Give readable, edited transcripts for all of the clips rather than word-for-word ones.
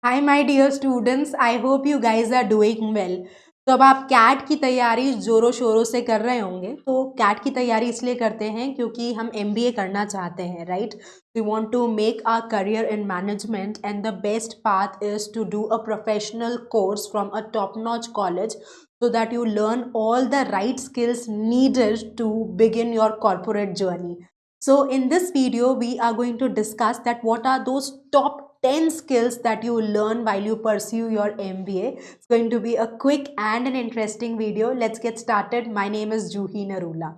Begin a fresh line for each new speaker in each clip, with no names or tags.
Hi my dear students, I hope you guys are doing well. तो अब आप cat की तैयारी ज़ोरों शोरों से कर रहे होंगे। तो कैट की तैयारी इसलिए करते हैं क्योंकि हम एमबीए करना चाहते हैं, right. We want to make our career in management and the best path is to do a professional course from a top notch college so that you learn all the right skills needed to begin your corporate journey. So in this video we are going to discuss that what are those top 10 skills that you learn while you pursue your MBA. It's going to be a quick and an interesting video. Let's get started. My name is Juhi Narula.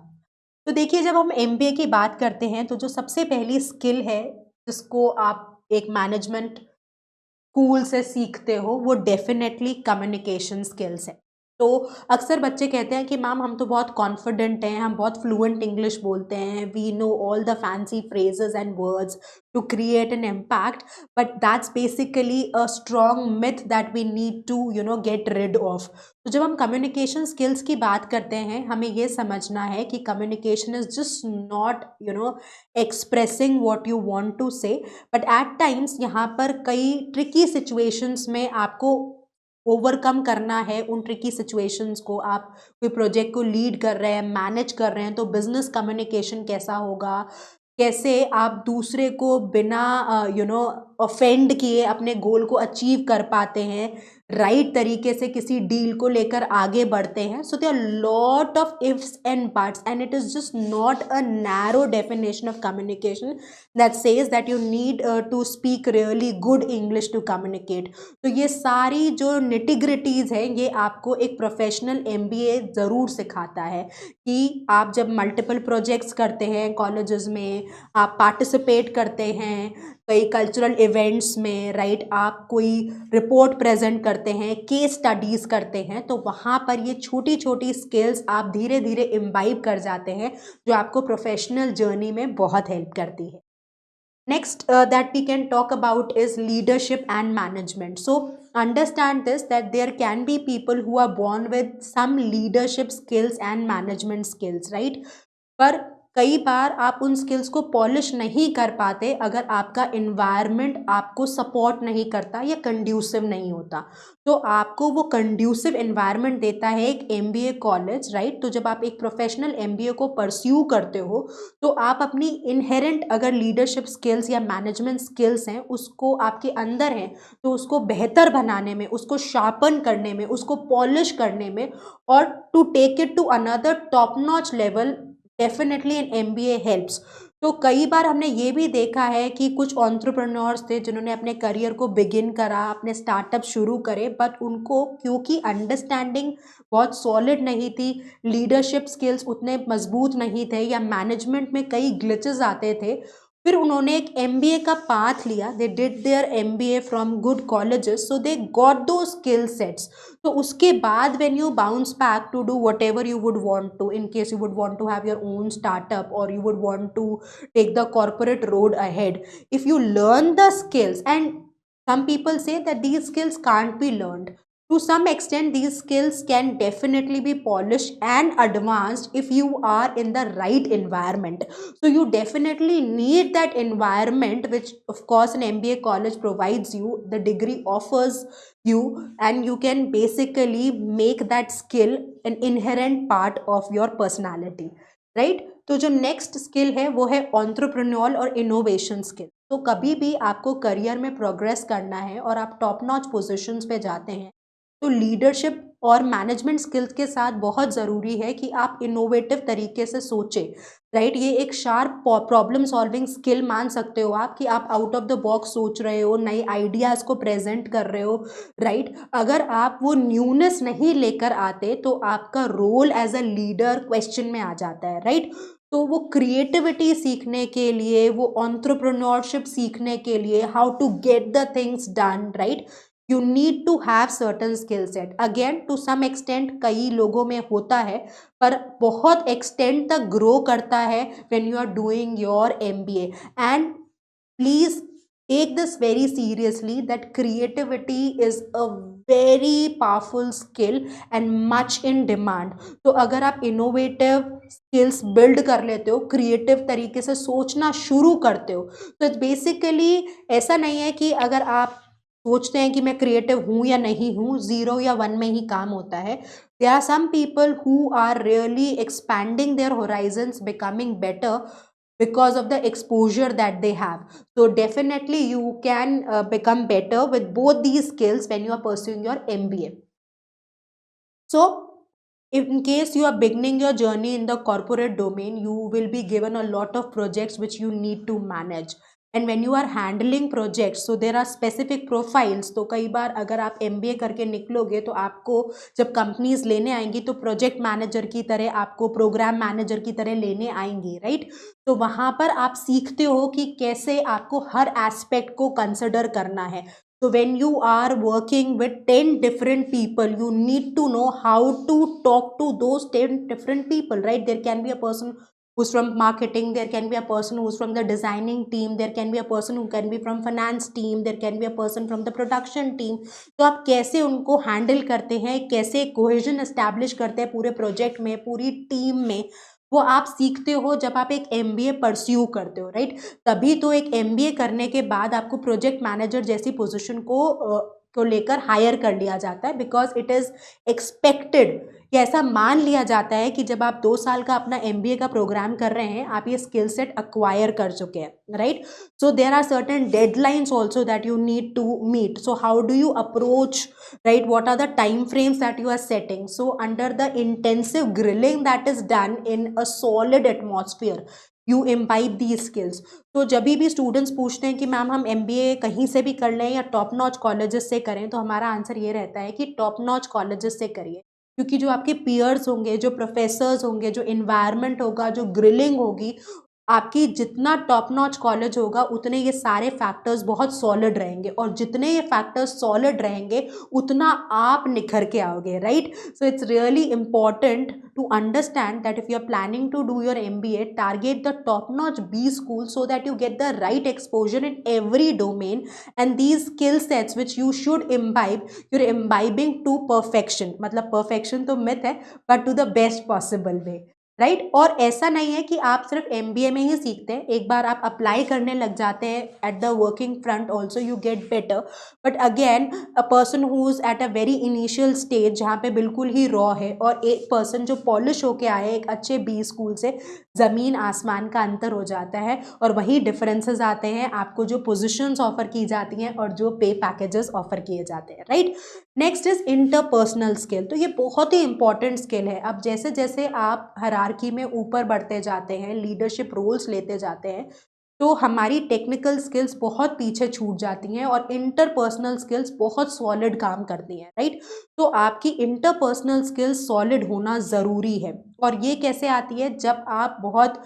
तो देखिए, जब हम MBA की बात करते हैं तो जो सबसे पहली स्किल है जिसको आप एक मैनेजमेंट स्कूल से सीखते हो वो डेफिनेटली कम्युनिकेशन स्किल्स है। तो अक्सर बच्चे कहते हैं कि मैम हम तो बहुत कॉन्फिडेंट हैं, हम बहुत फ्लुएंट इंग्लिश बोलते हैं, we know all the fancy phrases and words to create an impact, but that's basically a strong myth that we need to get rid of. तो जब हम कम्युनिकेशन स्किल्स की बात करते हैं हमें ये समझना है कि communication is just not expressing what you want to say, but at times यहाँ पर कई ट्रिकी सिचुएशंस में आपको ओवरकम करना है। उन ट्रिकी सिचुएशंस को आप कोई प्रोजेक्ट को लीड कर रहे हैं, मैनेज कर रहे हैं, तो बिजनेस कम्युनिकेशन कैसा होगा, कैसे आप दूसरे को बिना ऑफेंड किए अपने गोल को अचीव कर पाते हैं, राइट तरीके से किसी डील को लेकर आगे बढ़ते हैं। So there are lot of ifs and buts and it is just not a narrow definition of communication that says that you need to speak really good English to communicate। तो ये सारी जो nitty-gritties हैं ये आपको एक professional MBA ज़रूर सिखाता है कि आप जब मल्टीपल प्रोजेक्ट्स करते हैं कॉलेजेस में, आप पार्टिसिपेट करते हैं कई कल्चरल इवेंट्स में, राइट, आप कोई रिपोर्ट प्रेजेंट करते हैं, केस स्टडीज़ करते हैं, तो वहाँ पर ये छोटी छोटी स्किल्स आप धीरे धीरे इम्बाइब कर जाते हैं जो आपको प्रोफेशनल जर्नी में बहुत हेल्प करती है। Next, that we can talk about is leadership and management. So understand this, that there can be people who are born with some leadership skills and management skills, right? पर कई बार आप उन skills को polish नहीं कर पाते अगर आपका इन्वायरमेंट आपको सपोर्ट नहीं करता या कंड्यूसिव नहीं होता। तो आपको वो कंड्यूसिव इन्वायरमेंट देता है एक MBA कॉलेज, राइट। तो जब आप एक प्रोफेशनल MBA को परस्यू करते हो तो आप अपनी इनहेरेंट अगर लीडरशिप स्किल्स या मैनेजमेंट स्किल्स हैं उसको आपके अंदर हैं तो उसको बेहतर बनाने में, उसको शार्पन करने में, उसको पॉलिश करने में और to take it to another top notch level, definitely an MBA helps. तो कई बार हमने ये भी देखा है कि कुछ एंटरप्रेन्योर्स थे जिन्होंने अपने करियर को बिगिन करा, अपने स्टार्टअप शुरू करे, बट उनको क्योंकि अंडरस्टैंडिंग बहुत सॉलिड नहीं थी, लीडरशिप स्किल्स उतने मजबूत नहीं थे या मैनेजमेंट में कई ग्लिचेस आते थे, फिर उन्होंने एक MBA का पाथ लिया। They did their MBA from good colleges, so they got two skill sets. तो उसके बाद when you bounce back to do whatever you would want to, in case you would want to have your own startup और you would want to take the corporate road ahead, if you learn the skills, and some people say that these skills can't be learned. To some extent these skills can definitely be polished and advanced if you are in the right environment. So you definitely need that environment, which of course an MBA college provides you, the degree offers you, and you can basically make that skill an inherent part of your personality, right? तो जो next skill है वो है entrepreneur और innovation skill. तो कभी भी आपको करियर में प्रोग्रेस करना है और आप टॉप नॉच पोजीशंस पे जाते हैं तो लीडरशिप और मैनेजमेंट स्किल्स के साथ बहुत ज़रूरी है कि आप इनोवेटिव तरीके से सोचें, राइट। ये एक शार्प प्रॉब्लम सॉल्विंग स्किल मान सकते हो आप कि आप आउट ऑफ द बॉक्स सोच रहे हो, नए आइडियाज़ को प्रेजेंट कर रहे हो, राइट। अगर आप वो न्यूनेस नहीं लेकर आते तो आपका role as a leader question में आ जाता है, राइट। तो वो क्रिएटिविटी सीखने के लिए, वो एंटरप्रेन्योरशिप सीखने के लिए, how to get the things done, right, you need to have certain skill set. Again to some extent कई लोगों में होता है पर बहुत एक्सटेंट तक ग्रो करता है when you are doing your MBA। And please take this very seriously, that creativity is a very powerful skill and much in demand। तो अगर आप इनोवेटिव स्किल्स बिल्ड कर लेते हो, क्रिएटिव तरीके से सोचना शुरू करते हो, तो बेसिकली ऐसा नहीं है कि अगर आप सोचते हैं कि मैं क्रिएटिव हूँ या नहीं हूँ, 0 या 1 में ही काम होता है। There are some people who are really expanding their horizons, becoming better because of the exposure that they have. So definitely you can become better with both these skills when you are pursuing your MBA. So in case you are beginning your journey in the corporate domain, you will be given a lot of projects which you need to manage. And when you are handling projects, so there are specific profiles. तो कई बार अगर आप MBA करके निकलोगे तो आपको जब companies लेने आएंगी तो प्रोजेक्ट मैनेजर की तरह, आपको प्रोग्राम मैनेजर की तरह लेने आएंगी, राइट? तो वहाँ पर आप सीखते हो कि कैसे आपको हर एस्पेक्ट को कंसिडर करना है. So when you are working with 10 different people, you need to know how to talk to those 10 different people, right? There can be a person who's from marketing, there can be a person who's from the designing team, there can be a person who can be from finance team, there can be a person from the production team. तो आप कैसे उनको handle करते हैं, कैसे cohesion establish करते हैं पूरे प्रोजेक्ट में, पूरी टीम में, वो आप सीखते हो जब आप एक MBA परस्यू करते हो, राइट? तभी तो एक MBA करने के बाद आपको प्रोजेक्ट मैनेजर जैसी पोजीशन को लेकर हायर कर लिया जाता है, बिकॉज इट इज एक्सपेक्टेड, या ऐसा मान लिया जाता है कि जब आप 2 साल का अपना MBA का प्रोग्राम कर रहे हैं, आप ये स्किल सेट अक्वायर कर चुके हैं, right? So there are certain deadlines also that you need to meet. So how do you approach, right? What are the time frames that you are setting? So under the intensive grilling that is done in a solid atmosphere, you imbibe these skills. तो जब भी students पूछते हैं कि ma'am हम MBA कहीं से भी कर लें या टॉप नॉच कॉलेजेस से करें, तो हमारा आंसर ये रहता है कि टॉप नॉच कॉलेजेस से करिए, क्योंकि जो आपके पीयर्स होंगे, जो प्रोफेसर्स होंगे, जो इन्वायरमेंट होगा, जो ग्रिलिंग होगी, आपकी जितना टॉप नॉच कॉलेज होगा उतने ये सारे फैक्टर्स बहुत सॉलिड रहेंगे, और जितने ये फैक्टर्स सॉलिड रहेंगे उतना आप निखर के आओगे, right? So it's really important to understand that if you are planning to do your MBA, target the top notch B school so that you get the right exposure in every domain, and these skill sets which you should imbibe, you're imbibing to perfection. मतलब perfection तो myth है, but to the best possible way, right? और ऐसा नहीं है कि आप सिर्फ MBA में ही सीखते हैं, एक बार आप अप्लाई करने लग जाते हैं at the working front also you get better. But again a person who is at a very initial stage जहाँ पे बिल्कुल ही रॉ है, और एक पर्सन जो पॉलिश होके आए एक अच्छे B स्कूल से, ज़मीन आसमान का अंतर हो जाता है, और वही डिफरेंसेस आते हैं आपको जो पोजीशंस ऑफर की जाती हैं और जो पे पैकेजेस ऑफर किए जाते हैं, right? Next is interpersonal skill. तो ये बहुत ही इंपॉर्टेंट स्किल है. अब जैसे जैसे आप हायरार्की में ऊपर बढ़ते जाते हैं, लीडरशिप रोल्स लेते जाते हैं, तो हमारी टेक्निकल स्किल्स बहुत पीछे छूट जाती हैं और इंटरपर्सनल स्किल्स बहुत सॉलिड काम करती हैं, राइट? तो आपकी इंटरपर्सनल स्किल्स सॉलिड होना ज़रूरी है. और ये कैसे आती है? जब आप बहुत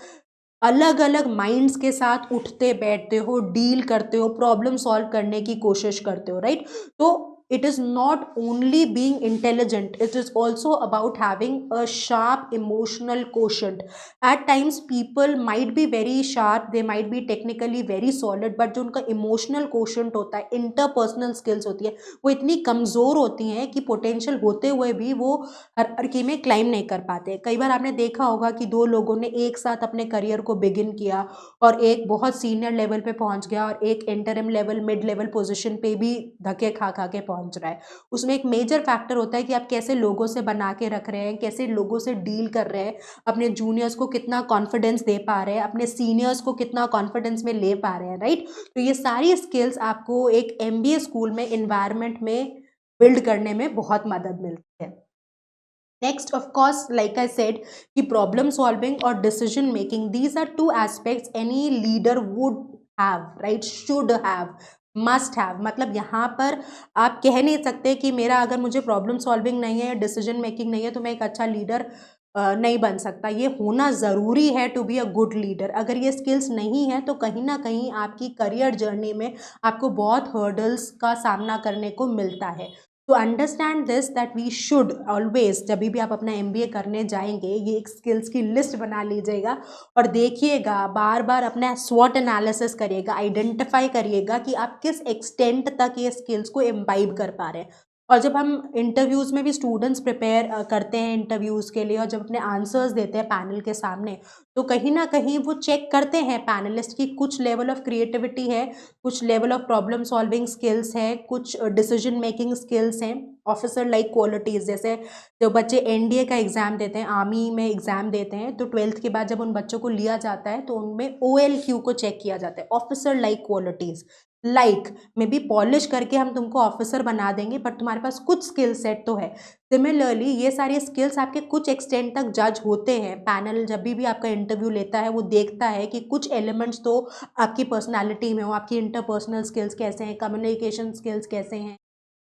अलग अलग माइंड्स के साथ उठते बैठते हो, डील करते हो, प्रॉब्लम सॉल्व करने की कोशिश करते हो, राइट? तो it is not only being intelligent, it is also about having a sharp emotional quotient. At times people might be very sharp, they might be technically very solid, but जो उनका emotional quotient होता है, interpersonal skills होती है, वो इतनी कमज़ोर होती हैं कि पोटेंशियल होते हुए भी वो हायरार्की में क्लाइम नहीं कर पाते. कई बार आपने देखा होगा कि 2 लोगों ने एक साथ अपने करियर को बिगिन किया, और एक बहुत सीनियर लेवल पे पहुंच गया और एक interim level, mid level position पे भी धक्के खा खा के पहुंच रहा है. उसमें एक मेजर फैक्टर होता है कि आप कैसे लोगों से बना के रख रहे हैं, कैसे लोगों से डील कर रहे हैं, अपने जूनियर्स को कितना कॉन्फिडेंस दे पा रहे हैं, अपने सीनियर्स को कितना कॉन्फिडेंस में ले पा रहे हैं, राइट? तो ये सारी स्किल्स आपको एक MBA स्कूल में इन्वायरमेंट में बिल्ड करने में बहुत मदद मिलती है. Next, of course, like I said, कि problem solving और decision making, these are 2 aspects any leader would have, right? Should have, must have. मतलब यहाँ पर आप कह नहीं सकते कि मेरा अगर मुझे प्रॉब्लम सॉल्विंग नहीं है, डिसीजन मेकिंग नहीं है, तो मैं एक अच्छा लीडर नहीं बन सकता. ये होना ज़रूरी है to be a good leader. अगर ये स्किल्स नहीं है तो कहीं ना कहीं आपकी करियर जर्नी में आपको बहुत हर्डल्स का सामना करने को मिलता है. To understand this that we should always, जब भी आप अपना MBA करने जाएंगे, ये एक स्किल्स की लिस्ट बना लीजिएगा और देखिएगा, बार बार अपना स्वॉट एनालिसिस करिएगा, आइडेंटिफाई करिएगा कि आप किस एक्सटेंट तक ये स्किल्स को इम्बाइब कर पा रहे हैं. और जब हम इंटरव्यूज़ में भी स्टूडेंट्स प्रिपेयर करते हैं इंटरव्यूज़ के लिए, और जब अपने आंसर्स देते हैं पैनल के सामने, तो कहीं ना कहीं वो चेक करते हैं पैनलिस्ट की कुछ लेवल ऑफ क्रिएटिविटी है, कुछ level of problem solving skills है, कुछ डिसीजन मेकिंग स्किल्स हैं, ऑफिसर लाइक क्वालिटीज़। जैसे जो बच्चे एनडीए का एग्ज़ाम देते हैं, आर्मी में एग्ज़ाम देते हैं, तो 12th के बाद जब उन बच्चों को लिया जाता है तो उनमें OLQ को चेक किया जाता है, officer like qualities. Like may be polish करके हम तुमको ऑफिसर बना देंगे, बट तुम्हारे पास कुछ स्किल सेट तो है। सिमिलरली ये सारी स्किल्स आपके कुछ एक्सटेंट तक जज होते हैं। पैनल जब भी आपका इंटरव्यू लेता है वो देखता है कि कुछ एलिमेंट्स तो आपकी पर्सनालिटी में हो, आपकी इंटरपर्सनल स्किल्स कैसे हैं, कम्युनिकेशन स्किल्स कैसे हैं,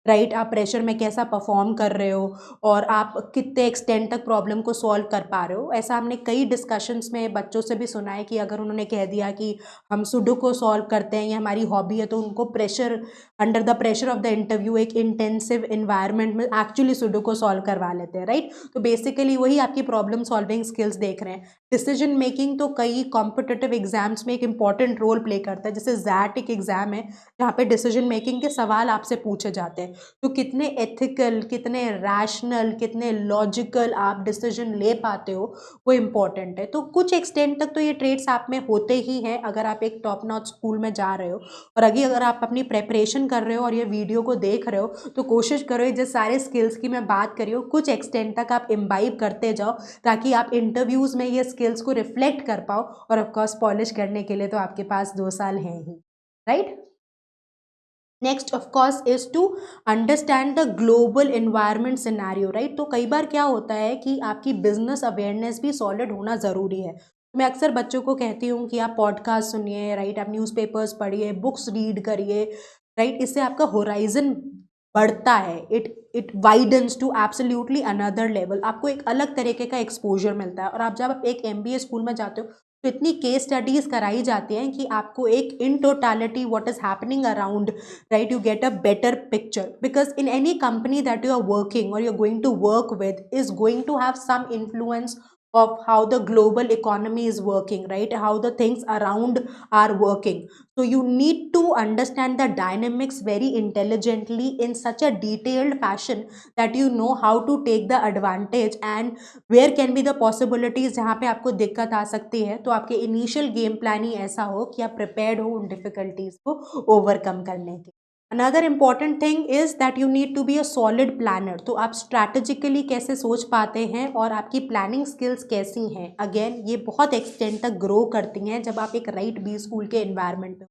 राइट, आप प्रेशर में कैसा परफॉर्म कर रहे हो, और आप कितने एक्सटेंट तक प्रॉब्लम को सॉल्व कर पा रहे हो। ऐसा हमने कई डिस्कशंस में बच्चों से भी सुना है कि अगर उन्होंने कह दिया कि हम सुडोकू सॉल्व करते हैं, ये हमारी हॉबी है, तो उनको pressure, under the pressure of the interview, एक इंटेंसिव इन्वायरमेंट में एक्चुअली सुडोकू सॉल्व करवा लेते हैं, राइट। तो बेसिकली वही आपकी प्रॉब्लम सॉल्विंग स्किल्स देख रहे हैं। डिसीजन मेकिंग तो कई कॉम्पिटिटिव एग्जाम्स में एक इंपॉर्टेंट रोल प्ले करता है। जैसे जैट एक एग्जाम है जहाँ पे डिसीजन मेकिंग के सवाल आपसे पूछे जाते हैं, तो कितने एथिकल, कितने रैशनल, कितने लॉजिकल आप डिसीजन ले पाते हो, वो इम्पॉर्टेंट है। तो कुछ एक्सटेंट तक तो ये ट्रेड्स आप में होते ही हैं अगर आप एक टॉप नॉच स्कूल में जा रहे हो। और अगर आप अपनी प्रेपरेशन कर रहे हो और ये वीडियो को देख रहे हो, तो कोशिश करो ये जो सारे स्किल्स की मैं बात करी हूँ कुछ एक्सटेंट तक आप इम्बाइब करते जाओ, ताकि आप इंटरव्यूज़ में ये स्किल्स को रिफ्लेक्ट कर पाओ। और ऑफकोर्स पॉलिश करने के लिए तो आपके पास 2 साल हैं ही, right. Next of course is to understand the global environment scenario, right. तो कई बार क्या होता है कि आपकी बिजनेस अवेयरनेस भी सॉलिड होना ज़रूरी है। मैं अक्सर बच्चों को कहती हूँ कि आप पॉडकास्ट सुनिए, राइट, आप न्यूज़पेपर्स पढ़िए, बुक्स रीड करिए, राइट। इससे आपका होराइजन बढ़ता है, it widens to absolutely another level. आपको एक अलग तरीके का एक्सपोजर मिलता है। और आप जब एक MBA स्कूल में जाते हो तो इतनी केस स्टडीज कराई जाती हैं कि आपको एक in totality what is happening around, right, you get a better picture, because in any company that you are working or you're going to work with is going to have some influence of how the global economy is working, right, how the things around are working. So you need to understand the dynamics very intelligently in such a detailed fashion that you know how to take the advantage and where can be the possibilities जहाँ पे आपको दिक्कत आ सकती है। तो आपके initial game plan ही ऐसा हो कि आप प्रिपेयर्ड हो उन डिफिकल्टीज को ओवरकम करने के। Another important thing is that you need to be a solid planner. तो आप स्ट्रैटेजिकली कैसे सोच पाते हैं और आपकी प्लानिंग स्किल्स कैसी हैं, अगेन ये बहुत एक्सटेंट तक ग्रो करती हैं जब आप एक राइट बी स्कूल के एनवायरनमेंट में।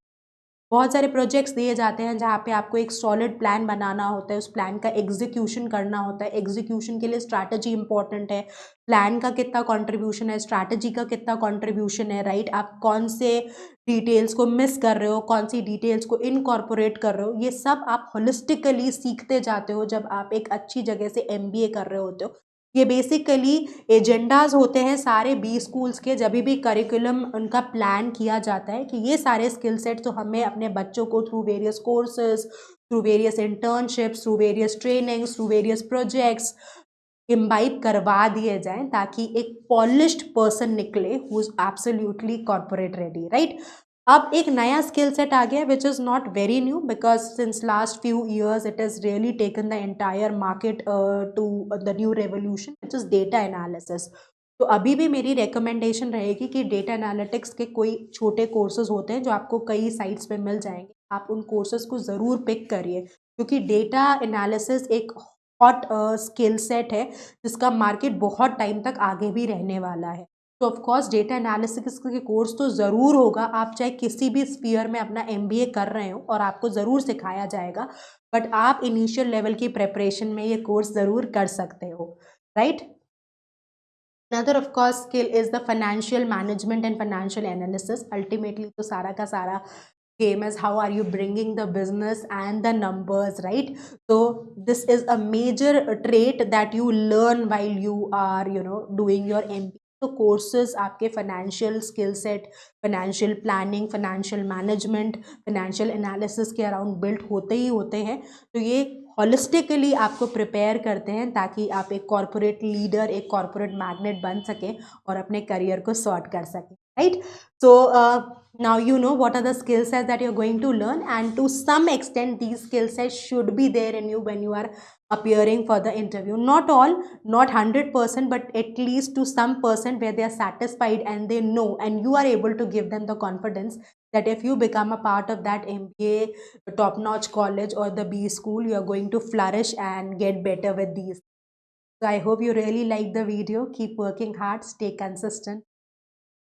बहुत सारे प्रोजेक्ट्स दिए जाते हैं जहाँ पे आपको एक सॉलिड प्लान बनाना होता है, उस प्लान का एग्जीक्यूशन करना होता है। एग्जीक्यूशन के लिए स्ट्रैटेजी इंपॉर्टेंट है। प्लान का कितना कंट्रीब्यूशन है, स्ट्रैटेजी का कितना कंट्रीब्यूशन है, राइट। आप कौन से डिटेल्स को मिस कर रहे हो, कौन सी डिटेल्स को इनकॉर्पोरेट कर रहे हो, ये सब आप होलिस्टिकली सीखते जाते हो जब आप एक अच्छी जगह से MBA कर रहे होते हो। ये बेसिकली एजेंडाज होते हैं सारे बी स्कूल्स के, जब भी करिकुलम उनका प्लान किया जाता है कि ये सारे स्किल सेट तो हमें अपने बच्चों को through various courses, through various internships, through various trainings, through various projects imbibe करवा दिए जाएं, ताकि एक पॉलिश्ड पर्सन निकले who is absolutely corporate ready, right. अब एक नया स्किल सेट आ गया which is not very new, because since last few years it is really taken the entire market to the new revolution which is data analysis. तो अभी भी मेरी recommendation रहेगी कि डेटा एनालिटिक्स के कोई छोटे कोर्सेज होते हैं जो आपको कई साइट्स पे मिल जाएंगे, आप उन कोर्सेज को ज़रूर पिक करिए, क्योंकि डेटा एनालिसिस एक हॉट स्किल सेट है जिसका मार्केट बहुत टाइम तक आगे भी रहने वाला है। तो ऑफ कोर्स डेटा एनालिसिस के कोर्स तो ज़रूर होगा, आप चाहे किसी भी स्फीयर में अपना MBA कर रहे हो और आपको ज़रूर सिखाया जाएगा, बट आप इनिशियल लेवल की प्रेपरेशन में ये कोर्स ज़रूर कर सकते हो, right. Another of course skill is the financial management and financial analysis. Ultimately तो सारा का सारा game is how are you bringing the business and the numbers, right? So this is a major trait that you learn while you are doing your MBA. तो courses आपके financial skill set, financial planning, financial management, financial analysis के around build होते ही होते हैं। तो ये holistically आपको prepare करते हैं ताकि आप एक कॉर्पोरेट लीडर, एक कॉर्पोरेट मैग्नेट बन सकें और अपने करियर को सॉर्ट कर सकें, right? So now you know what are the skill sets that you're going to learn, and to some extent these skill sets should be there in you when you are appearing for the interview. Not all, not 100%, but at least to some percent where they are satisfied and they know, and you are able to give them the confidence that if you become a part of that MBA top notch college or the B school, you are going to flourish and get better with these. So I hope you really like the video. Keep working hard, stay consistent.